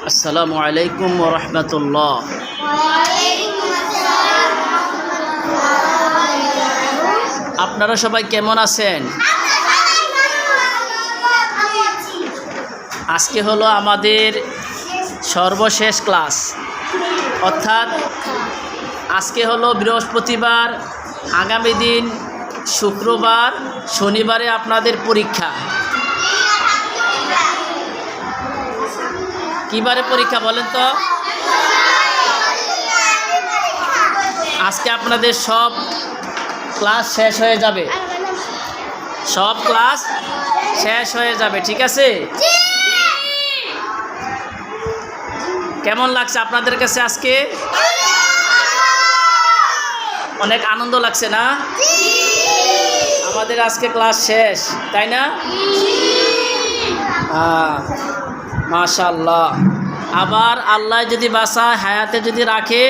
আসসালামু আলাইকুম ওয়া রাহমাতুল্লাহ। আপনারা সবাই কেমন আছেন? আজকে হলো আমাদের সর্বশেষ ক্লাস, অর্থাৎ আজকে হলো বৃহস্পতিবার, আগামী দিন শুক্রবার, শনিবারে আপনাদের পরীক্ষা। কিবারে পরীক্ষা বলেন তো? আজকে আপনাদের সব ক্লাস শেষ হয়ে যাবে, সব ক্লাস শেষ হয়ে যাবে, ঠিক আছে? কেমন লাগছে আপনাদের কাছে আজকে? অনেক আনন্দ লাগছে না? আমাদের আজকে ক্লাস শেষ, তাই না? মাশাআল্লাহ। আবার আল্লাহ যদি বাঁচায়, হায়াতে যদি রাখে,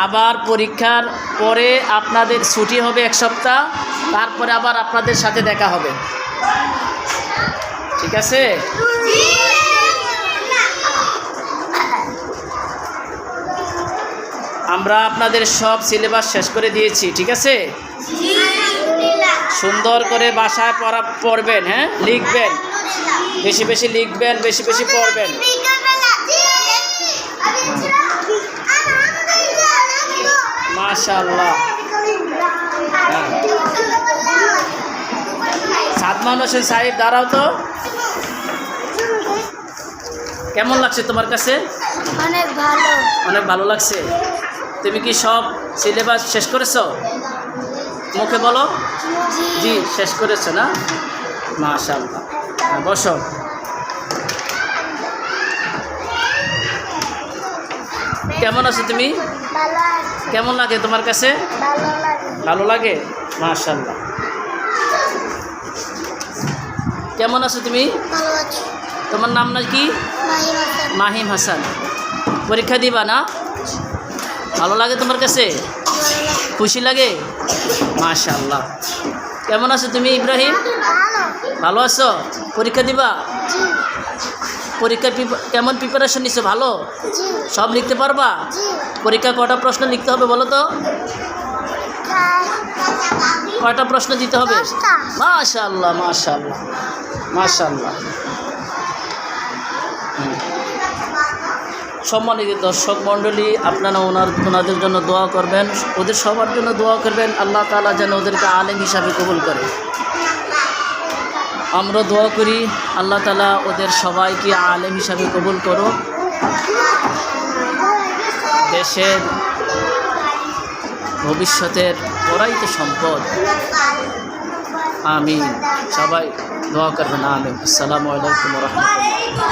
আবার পরীক্ষার পরে আপনাদের ছুটি হবে এক সপ্তাহ, তারপরে আবার আপনাদের সাথে দেখা হবে, ঠিক আছে? আমরা আপনাদের সব সিলেবাস শেষ করে দিয়েছি, ঠিক আছে? সুন্দর করে বাসায় পড়বেন, হ্যাঁ, লিখবেন, বেশি বেশি লিখবেন, বেশি বেশি পড়বেন। মাশাআল্লাহ। সাদমান হোসেন সাহেব, দাঁড়াও তো। কেমন লাগছে তোমার কাছে? অনেক ভালো। অনেক ভালো লাগছে। তুমি কি সব সিলেবাস শেষ করেছো? মুখে বলো। জি, শেষ করেছো না? মাশাআল্লাহ। বসো। কেমন আছো তুমি? কেমন লাগে তোমার কাছে? ভালো লাগে। মাশাআল্লাহ। কেমন আছো তুমি? তোমার নাম না কি? মাহিম হাসান। পরীক্ষা দিবা না? ভালো লাগে তোমার কাছে? খুশি লাগে? মাশাআল্লাহ। কেমন আছো তুমি ইব্রাহিম? ভালো আছো? পরীক্ষা দিবা? পরীক্ষার কেমন প্রিপারেশন নিছো? ভালো? সব লিখতে পারবা? পরীক্ষা কয়টা প্রশ্ন লিখতে হবে বলো তো? কয়টা প্রশ্ন দিতে হবে? মাশাআল্লাহ, মাশাআল্লাহ, মাশাআল্লাহ। সম্মানিত দর্শক মণ্ডলী, আপনারা ওনাদের জন্য দোয়া করবেন, ওদের সবার জন্য দোয়া করবেন, আল্লাহ তাআলা যেন ওদেরকে আলেম হিসাবে কবুল করে। আমরা দোয়া করি আল্লাহ তাআলা ওদের সবাইকে আলেম হিসাবে কবুল করো। দেশের ভবিষ্যতের ওরাই তো সম্পদ। আমিন। সবাই দোয়া করবেন। আমিন। আসসালামু আলাইকুম ওয়া রাহমাতুল্লাহ।